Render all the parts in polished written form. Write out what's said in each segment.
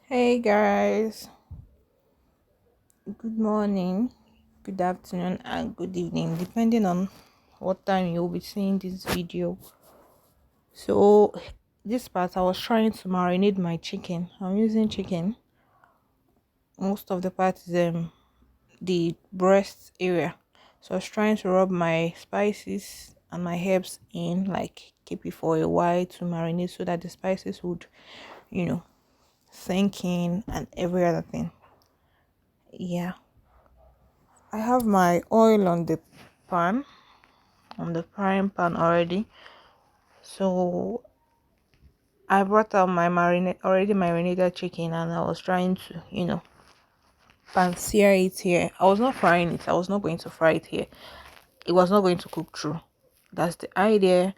Hey guys, good morning, good afternoon, and good evening, depending on what time you'll be seeing this video. So, this part I was trying to marinate my chicken. I'm using chicken. Most of the part is the breast area. So, I was trying to rub my spices and my herbs in, like keep it for a while to marinate so that the spices would, you know, sink in and every other thing. Yeah. I have my oil on the pan, on the frying pan already. So I brought out my already marinated chicken, and I was trying to, pan sear it here. I was not frying it. I was not going to fry it here. It was not going to cook through. That's the idea.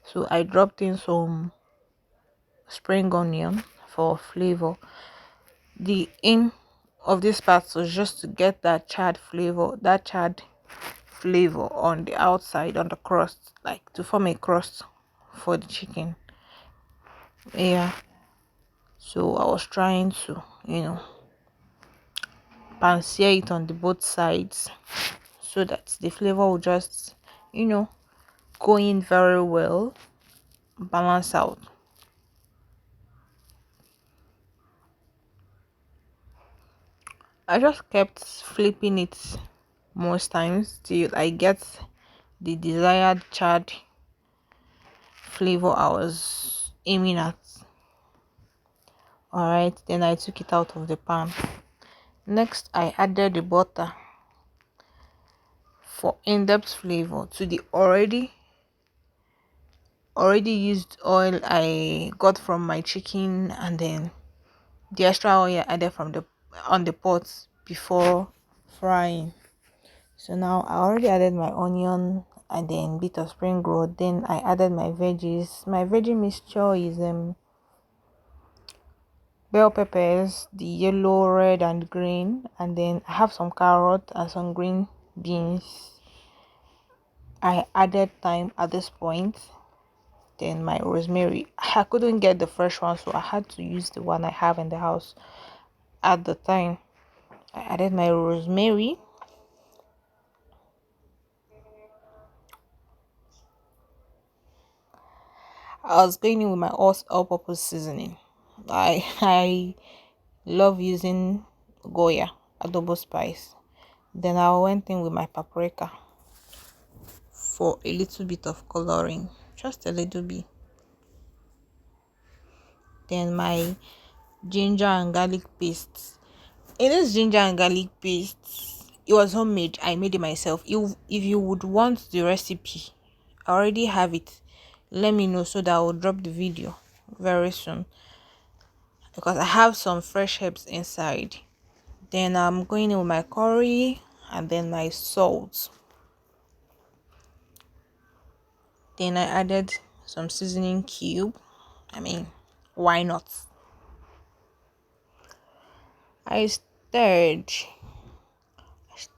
So I dropped in some spring onion for flavor. The aim of this part was just to get that charred flavor on the outside, on the crust, like to form a crust for the chicken. Yeah. So I was trying to, pan sear it on the both sides so that the flavor will just, you know, go in very well, balance out. I just kept flipping it most times till I get the desired charred flavor I was aiming at. Alright, then I took it out of the pan. Next, I added the butter for in-depth flavor to the already used oil I got from my chicken, and then the extra oil I added from the on the pot before frying. So now I already added my onion and then bit of spring roll. Then I added my veggies. My veggie mixture is bell peppers, the yellow, red, and green, and then I have some carrot and some green beans. I added thyme at this point. Then my rosemary. I couldn't get the fresh one, so I had to use the one I have in the house at the time. I added my rosemary. I was going in with my all-purpose seasoning. I love using Goya adobo spice. Then I went in with my paprika for a little bit of coloring, just a little bit. Then my ginger and garlic paste. In this ginger and garlic paste, it was homemade. I made it myself. If you would want the recipe, I already have it. Let me know so that I will drop the video very soon, because I have some fresh herbs inside. Then I'm going in with my curry and then my salt. Then I added some seasoning cube. I mean, why not? I stirred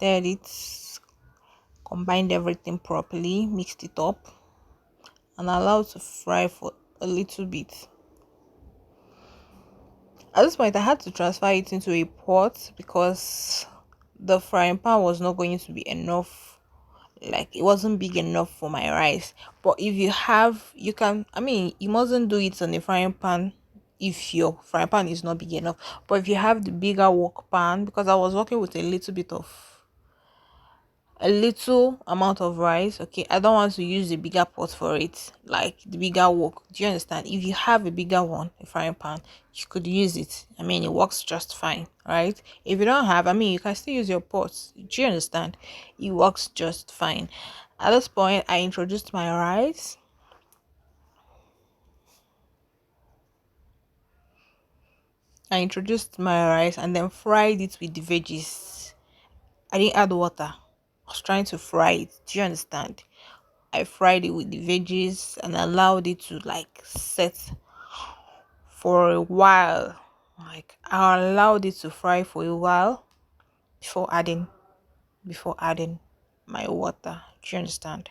it, combined everything properly, mixed it up, and allowed to fry for a little bit. At this point, I had to transfer it into a pot because the frying pan was not going to be enough. Like, it wasn't big enough for my rice. But if you have, you can, I mean, you mustn't do it on a frying pan if your frying pan is not big enough. But if you have the bigger wok pan, because I was working with a little amount of rice, okay, I don't want to use the bigger pot for it, like the bigger wok. Do you understand? If you have a bigger one, a frying pan, you could use it. I mean, it works just fine, right? If you don't have, I mean, you can still use your pot. Do you understand? It works just fine. At this point, I introduced my rice. And then fried it with the veggies. I didn't add water. I was trying to fry it. Do you understand? I fried it with the veggies and allowed it to like set for a while. Like, I allowed it to fry for a while before adding my water. Do you understand?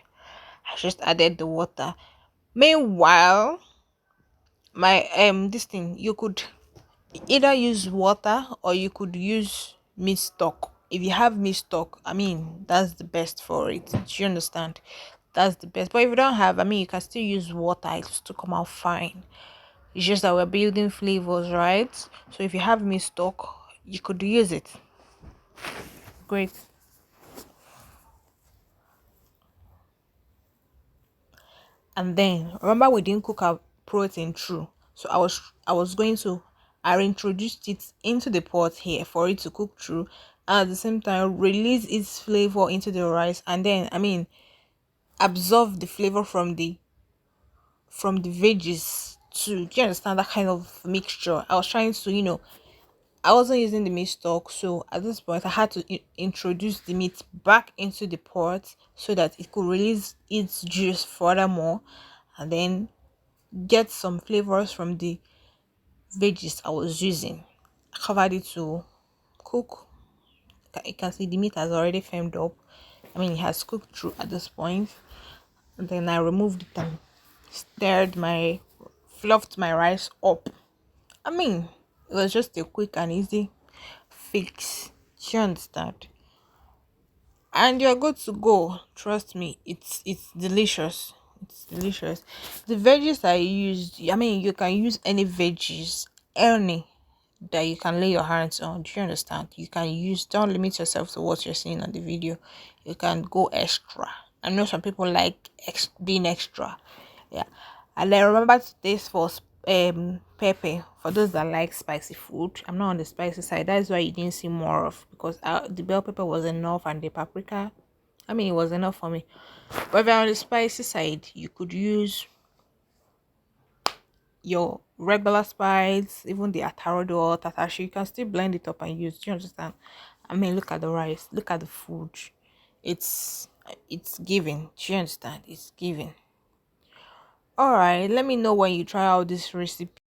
I just added the water. Meanwhile, my this thing, you could Either use water or you could use meat stock. If you have meat stock, I mean, that's the best for it. Do you understand? That's the best. But if you don't have, I mean, you can still use water. It's to come out fine. It's just that we're building flavors, right? So if you have meat stock, you could use it. Great. And then remember we didn't cook our protein through. So I was going to I introduced it into the pot here for it to cook through, and at the same time release its flavor into the rice, and then I mean absorb the flavor from the veggies too. Do you understand that kind of mixture? I was trying to, I wasn't using the meat stock, so at this point I had to introduce the meat back into the pot so that it could release its juice furthermore, and then get some flavors from the veggies I was using. I covered it to cook. You can see the meat has already firmed up. I mean, it has cooked through at this point. And then I removed it and fluffed my rice up. I mean, it was just a quick and easy fix. Do you understand? And you're good to go. Trust me, it's delicious. It's delicious. The veggies I used, I mean, you can use any veggies, any that you can lay your hands on. Do you understand? You can use. Don't limit yourself to what you're seeing on the video. You can go extra. I know some people like being extra. Yeah, and then remember to taste for pepper for those that like spicy food. I'm not on the spicy side. That's why you didn't see more of, because the bell pepper was enough and the paprika, I mean, it was enough for me. But if you're on the spicy side, you could use your regular spice, even the atarodo or tatashi. You can still blend it up and use. Do you understand? I mean, look at the rice, look at the food. It's giving. Do you understand? It's giving. All right, let me know when you try out this recipe.